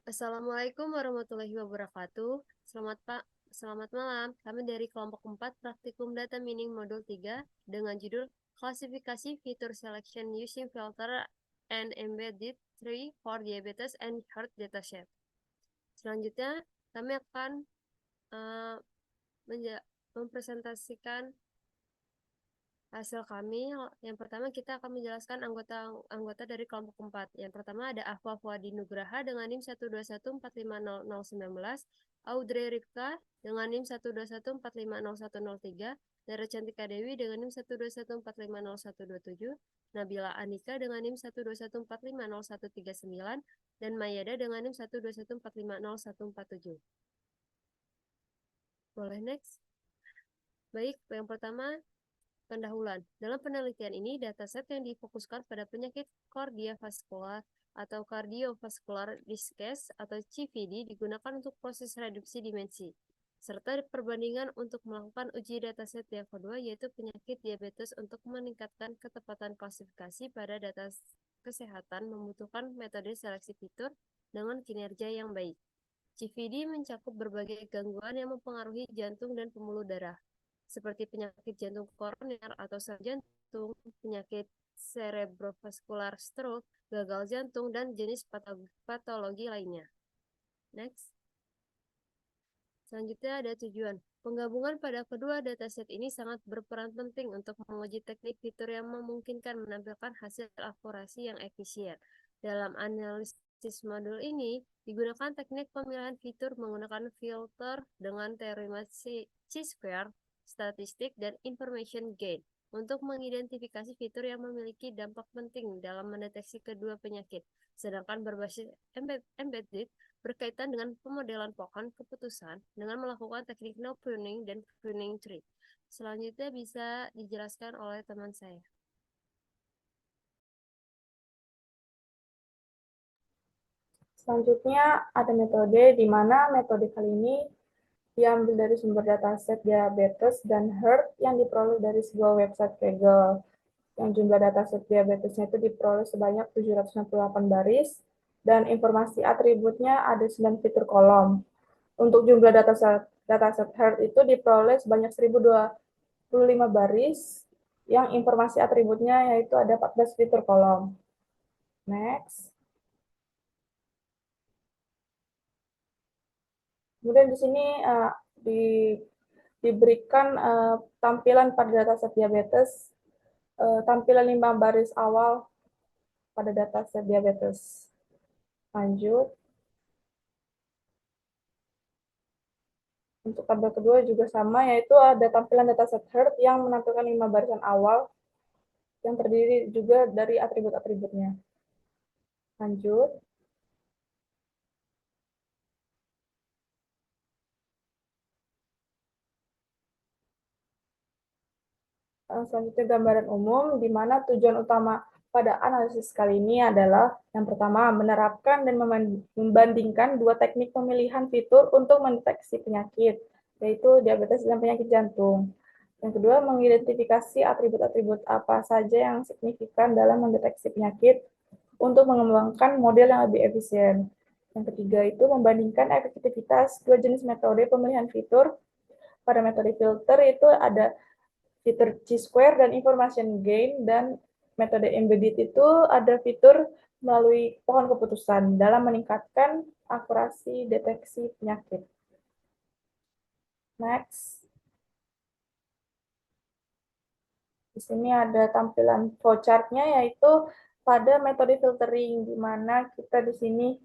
Assalamualaikum warahmatullahi wabarakatuh. Selamat malam. Kami dari kelompok 4 Praktikum Data Mining Modul 3 dengan judul Klasifikasi Feature Selection Using Filter and Embedded Tree for Diabetes and Heart Dataset. Selanjutnya, kami akan mempresentasikan hasil kami. Yang pertama kita akan menjelaskan anggota dari kelompok 4. Yang pertama ada Afwa Fuadi Nugraha dengan NIM 121450019, Audrey Ripka dengan NIM 121450103, Dara Cantika Dewi dengan NIM 121450127, Nabila Anika dengan NIM 121450139, dan Mayada dengan NIM 121450147. Boleh next? Baik, yang pertama pendahuluan. Dalam penelitian ini, dataset yang difokuskan pada penyakit kardiovaskular atau cardiovascular disease atau CVD digunakan untuk proses reduksi dimensi, serta perbandingan untuk melakukan uji dataset yang kedua, yaitu penyakit diabetes untuk meningkatkan ketepatan klasifikasi pada data kesehatan membutuhkan metode seleksi fitur dengan kinerja yang baik. CVD mencakup berbagai gangguan yang mempengaruhi jantung dan pembuluh darah, seperti penyakit jantung koroner atau sel jantung, penyakit cerebrovascular stroke, gagal jantung, dan jenis patologi lainnya. Next. Selanjutnya ada tujuan. Penggabungan pada kedua dataset ini sangat berperan penting untuk menguji teknik fitur yang memungkinkan menampilkan hasil akurasi yang efisien. Dalam analisis modul ini, digunakan teknik pemilihan fitur menggunakan filter dengan teori chi-square, statistik, dan information gain untuk mengidentifikasi fitur yang memiliki dampak penting dalam mendeteksi kedua penyakit, sedangkan berbasis embedded berkaitan dengan pemodelan pohon keputusan dengan melakukan teknik no pruning dan pruning tree. Selanjutnya bisa dijelaskan oleh teman saya. Selanjutnya ada metode di mana metode kali ini diambil dari sumber dataset diabetes dan heart yang diperoleh dari sebuah website Kaggle. Yang jumlah dataset diabetesnya itu diperoleh sebanyak 768 baris dan informasi atributnya ada 9 fitur kolom. Untuk jumlah dataset heart itu diperoleh sebanyak 1025 baris yang informasi atributnya yaitu ada 14 fitur kolom. Next. Kemudian di sini diberikan tampilan pada dataset diabetes, tampilan 5 baris awal pada dataset diabetes. Lanjut. Untuk tabel kedua juga sama, yaitu ada tampilan dataset heart yang menampilkan 5 barisan awal yang terdiri juga dari atribut-atributnya. Lanjut. Selanjutnya gambaran umum, di mana tujuan utama pada analisis kali ini adalah yang pertama, menerapkan dan membandingkan dua teknik pemilihan fitur untuk mendeteksi penyakit, yaitu diabetes dan penyakit jantung. Yang kedua, mengidentifikasi atribut-atribut apa saja yang signifikan dalam mendeteksi penyakit untuk mengembangkan model yang lebih efisien. Yang ketiga itu membandingkan efektivitas dua jenis metode pemilihan fitur. Pada metode filter itu ada fitur chi-square dan information gain, dan metode embedded itu ada fitur melalui pohon keputusan dalam meningkatkan akurasi deteksi penyakit. Next. Di sini ada tampilan flowchart-nya, yaitu pada metode filtering, di mana kita di sini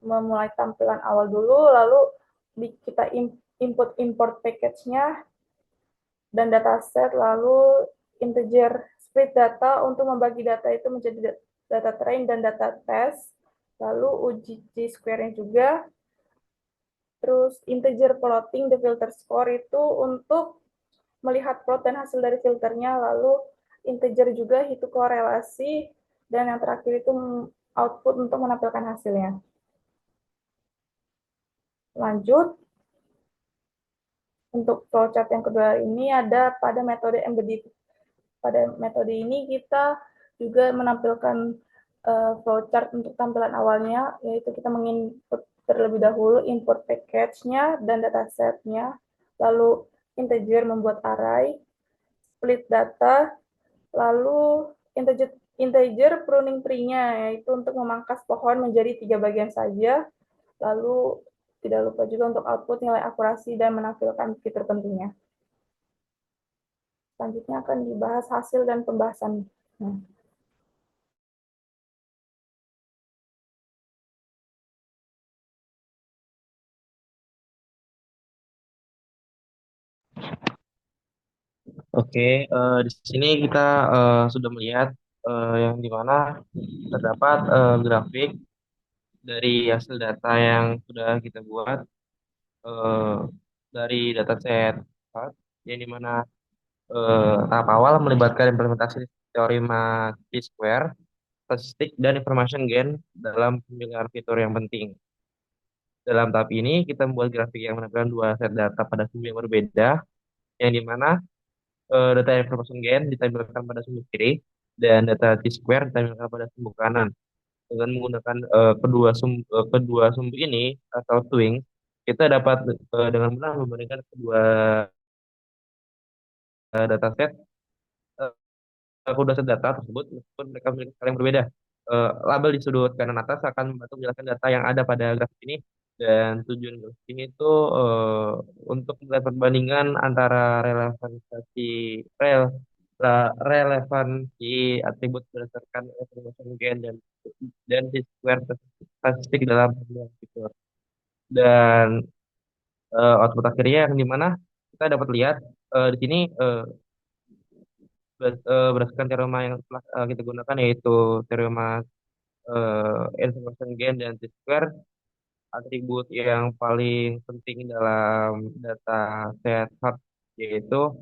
memulai tampilan awal dulu, lalu kita import package-nya dan dataset, lalu integer split data untuk membagi data itu menjadi data train dan data test, lalu uji chi-square-nya juga, terus integer plotting the filter score itu untuk melihat plot dan hasil dari filternya, lalu integer juga hitung korelasi, dan yang terakhir itu output untuk menampilkan hasilnya. Lanjut, untuk flowchart yang kedua ini ada pada metode embedded. Pada metode ini kita juga menampilkan flowchart untuk tampilan awalnya, yaitu kita menginput terlebih dahulu input package-nya dan dataset-nya, lalu integer membuat array, split data, lalu integer, integer pruning tree-nya, yaitu untuk memangkas pohon menjadi 3 bagian saja, lalu tidak lupa juga untuk output nilai akurasi dan menampilkan fitur pentingnya. Selanjutnya akan dibahas hasil dan pembahasan. Nah, Oke, di sini kita sudah melihat yang dimana terdapat grafik dari hasil data yang sudah kita buat eh, dari dataset Spark, yang dimana tahap awal melibatkan implementasi teorema T-square, statistik, dan information gain dalam pemilihan fitur yang penting. Dalam tahap ini, kita membuat grafik yang menampilkan dua set data pada sumbu yang berbeda, yang dimana data information gain ditampilkan pada sumbu kiri dan data T-square ditampilkan pada sumbu kanan. Dengan menggunakan kedua sumbu ini atau twin, kita dapat dengan mudah membandingkan kedua dataset kedua set data tersebut meskipun mereka memiliki hal yang berbeda. Label di sudut kanan atas akan membantu menjelaskan data yang ada pada grafik ini, dan tujuan grafik ini itu untuk melihat perbandingan antara rel, relevansi atribut berdasarkan information gain dan square statistik dalam pemilihan fitur. Dan output akhirnya yang dimana kita dapat lihat di sini berdasarkan teorema yang telah kita gunakan, yaitu teorema information gain dan t-square, atribut yang paling penting dalam data set hard yaitu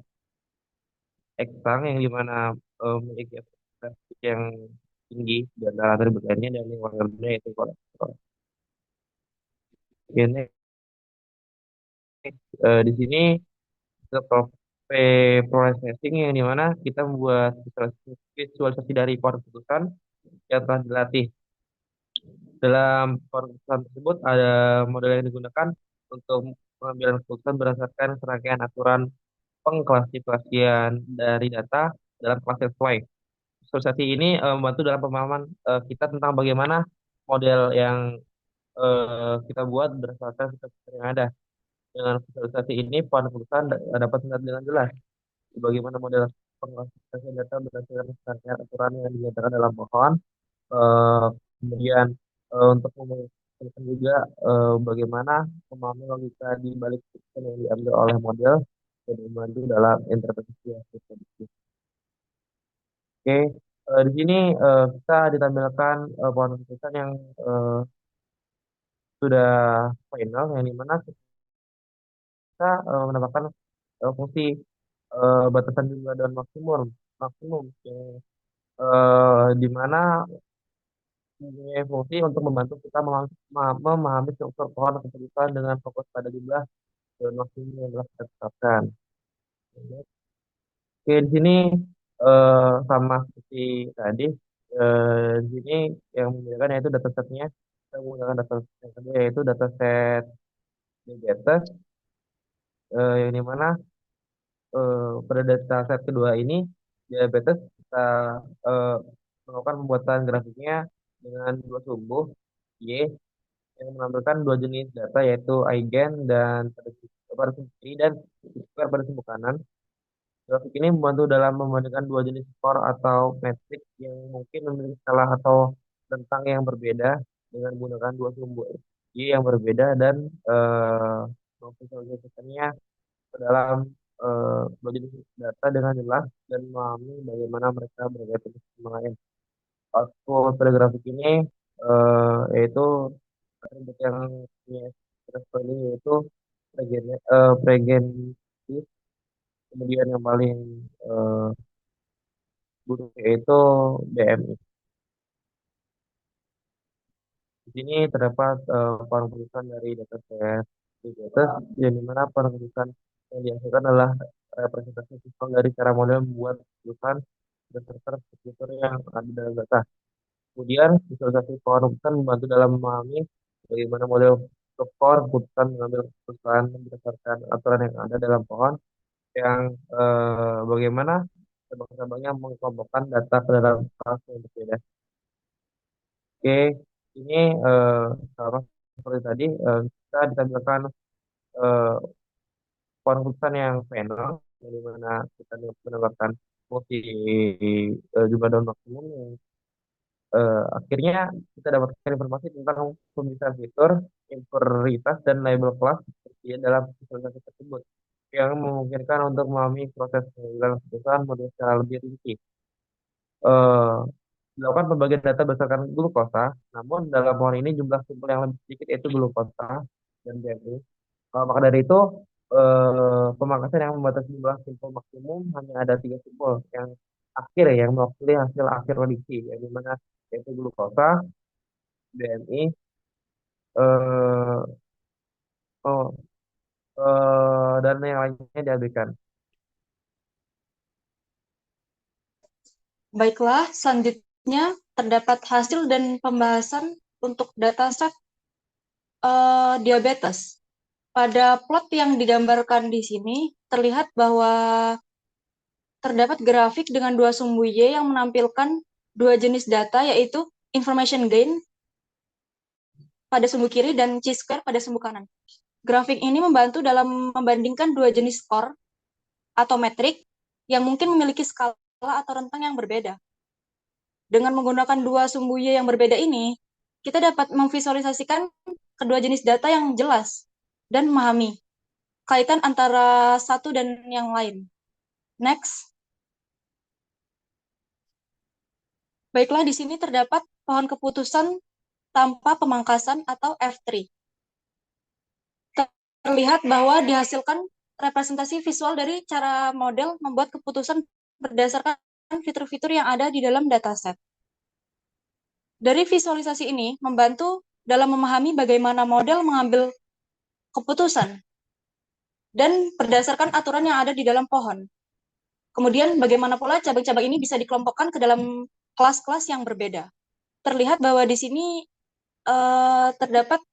X-Tang, yang dimana memiliki efektivitas yang tinggi di antara atribut lainnya, dan yang paling rendah yaitu kolesterol. Ini di sini processing, yang dimana kita membuat visualisasi dari pola keputusan yang telah dilatih. Dalam pola keputusan tersebut ada model yang digunakan untuk pengambilan keputusan berdasarkan serangkaian aturan pengklasifikasian dari data dalam kelas sesuai. Visualisasi ini membantu dalam pemahaman kita tentang bagaimana model yang kita buat berdasarkan fitur yang ada. Dengan visualisasi ini, pohon keputusan dapat melihat dengan jelas bagaimana model pengklasifikasian data berdasarkan serangkaian aturan yang dinyatakan dalam pohon. Eh, Kemudian untuk memperhatikan juga bagaimana memahami logika di balik keputusan yang diambil oleh model dan membantu dalam interpretasi hasil prediksi. Oke, di sini kita ditampilkan pohon keputusan yang sudah final, yang dimana kita menambahkan fungsi batasan jumlah dan maksimum maksimum yang di mana mempunyai fungsi untuk membantu kita memahami struktur pohon keputusan dengan fokus pada jumlah dan maksimum yang telah kita tetapkan. Oke, di sini sama seperti tadi, di sini yang membedakan yaitu datasetnya. Kita menggunakan dataset yang kedua, yaitu dataset diabetes, yang dimana pada dataset kedua ini diabetes kita eh, melakukan pembuatan grafiknya dengan dua sumbu Y yang menampilkan dua jenis data, yaitu eigen dan pada sumbu kiri dan square pada sumbu kanan. Grafik ini membantu dalam membandingkan dua jenis skor atau metrik yang mungkin memiliki skala atau rentang yang berbeda dengan menggunakan dua sumbu Y yang berbeda, dan memvisualisasikannya ke dalam dua jenis data dengan jelas dan memahami bagaimana mereka berkaitan sama lain. Output pada grafik ini yaitu atribut yang punya value, yaitu pregentif, kemudian yang paling eh, buruk yaitu BMI. Di sini terdapat perubahan dari dataset di atas, yang dimana perubahan yang dihasilkan adalah representasi visual dari cara model membuat keputusan berdasarkan fitur yang ada dalam data. Kemudian visualisasi pohon keputusan membantu dalam memahami bagaimana model pohon keputusan mengambil keputusan berdasarkan aturan yang ada dalam pohon yang bagaimana cabang-cabangnya mengelompokkan data ke dalam kelas yang berbeda. Oke, ini sama seperti tadi kita ditampilkan eh, pohon keputusan yang panel, di mana kita menambahkan fungsi jumlah daun maksimum yang akhirnya kita dapatkan informasi tentang pemilihan fitur, imperitas, dan label kelas seperti dalam visualisasi tersebut yang memungkinkan untuk memahami proses pengambilan keputusan model secara lebih rinci. Eh, Dilakukan pembagian data berdasarkan glukosa, namun dalam pohon ini jumlah sampel yang lebih sedikit yaitu glukosa dan BMI. Maka dari itu, pemangkasan yang membatasi jumlah sampel maksimum hanya ada 3 sampel yang akhir ya, yang mewakili hasil akhir prediksi, yang dimana yaitu glukosa, BMI, eh, oh, dan yang lainnya diabaikan. Baiklah, selanjutnya terdapat hasil dan pembahasan untuk dataset diabetes. Pada plot yang digambarkan di sini, terlihat bahwa terdapat grafik dengan dua sumbu Y yang menampilkan dua jenis data, yaitu information gain pada sumbu kiri dan chi-square pada sumbu kanan. Grafik ini membantu dalam membandingkan dua jenis skor atau metrik yang mungkin memiliki skala atau rentang yang berbeda. Dengan menggunakan dua sumbu Y yang berbeda ini, kita dapat memvisualisasikan kedua jenis data yang jelas dan memahami kaitan antara satu dan yang lain. Next. Baiklah, di sini terdapat pohon keputusan tanpa pemangkasan atau F3. Terlihat bahwa dihasilkan representasi visual dari cara model membuat keputusan berdasarkan fitur-fitur yang ada di dalam dataset. Dari visualisasi ini membantu dalam memahami bagaimana model mengambil keputusan dan berdasarkan aturan yang ada di dalam pohon. Kemudian bagaimana pula cabang-cabang ini bisa dikelompokkan ke dalam kelas-kelas yang berbeda. Terlihat bahwa di sini terdapat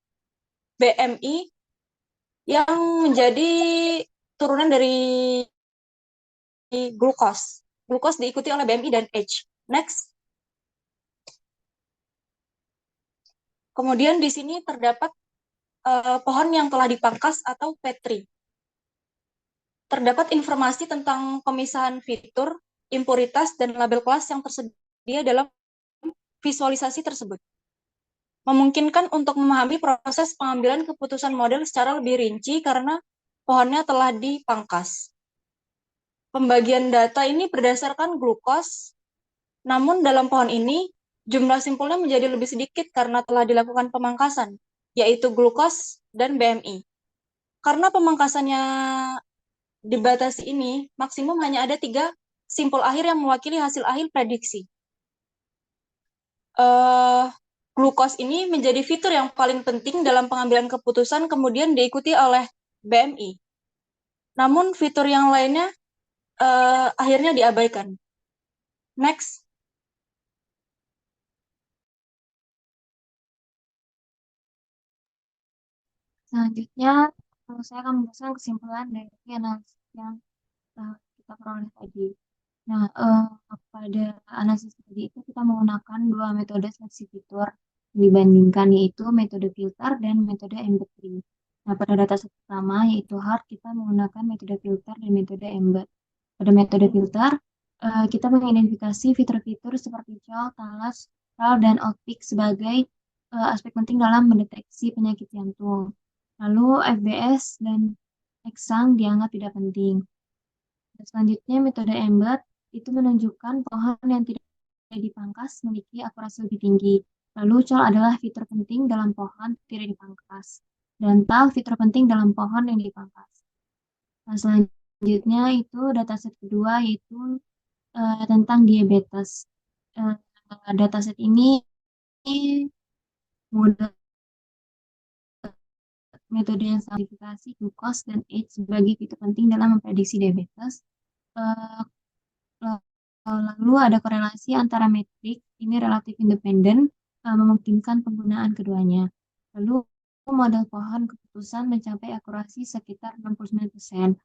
BMI yang menjadi turunan dari glukos. Glukos diikuti oleh BMI dan H. Next. Kemudian di sini terdapat pohon yang telah dipangkas atau P3. Terdapat informasi tentang pemisahan fitur, impuritas, dan label kelas yang tersedia dalam visualisasi tersebut. Memungkinkan untuk memahami proses pengambilan keputusan model secara lebih rinci karena pohonnya telah dipangkas. Pembagian data ini berdasarkan glukos, namun dalam pohon ini jumlah simpulnya menjadi lebih sedikit karena telah dilakukan pemangkasan, yaitu glukos dan BMI. Karena pemangkasannya dibatasi ini, maksimum hanya ada 3 simpul akhir yang mewakili hasil akhir prediksi. Glukos ini menjadi fitur yang paling penting dalam pengambilan keputusan, kemudian diikuti oleh BMI. Namun fitur yang lainnya akhirnya diabaikan. Next. Selanjutnya, saya akan membahas kesimpulan dari analisis yang kita peroleh tadi. Nah, pada analisis tadi itu kita menggunakan dua metode seleksi fitur dibandingkan, yaitu metode filter dan metode embed tree. Nah, pada dataset pertama yaitu hard, kita menggunakan metode filter dan metode embed. Pada metode filter, kita mengidentifikasi fitur-fitur seperti CHOL, TALAS, RAL, dan OUTPIC sebagai aspek penting dalam mendeteksi penyakit jantung. Lalu FBS dan eksang dianggap tidak penting. Dan selanjutnya metode embed itu menunjukkan pohon yang tidak dipangkas memiliki akurasi lebih tinggi. Lalu CHOL adalah fitur penting dalam pohon tidak dipangkas. Dan TAL fitur penting dalam pohon yang dipangkas. Nah, selanjutnya itu dataset kedua yaitu tentang diabetes. Dataset ini menggunakan metode yang simplifikasi glukos dan H sebagai fitur penting dalam memprediksi diabetes. Lalu ada korelasi antara metrik ini relatif independen, memungkinkan penggunaan keduanya. Lalu model pohon keputusan mencapai akurasi sekitar 69%.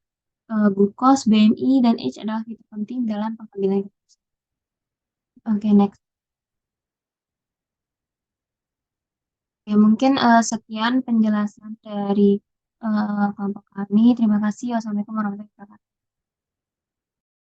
Glucose, BMI, dan H adalah fitur penting dalam pengambilan keputusan. Oke, next. Ya, mungkin sekian penjelasan dari kelompok kami. Terima kasih. Wassalamualaikum warahmatullahi wabarakatuh.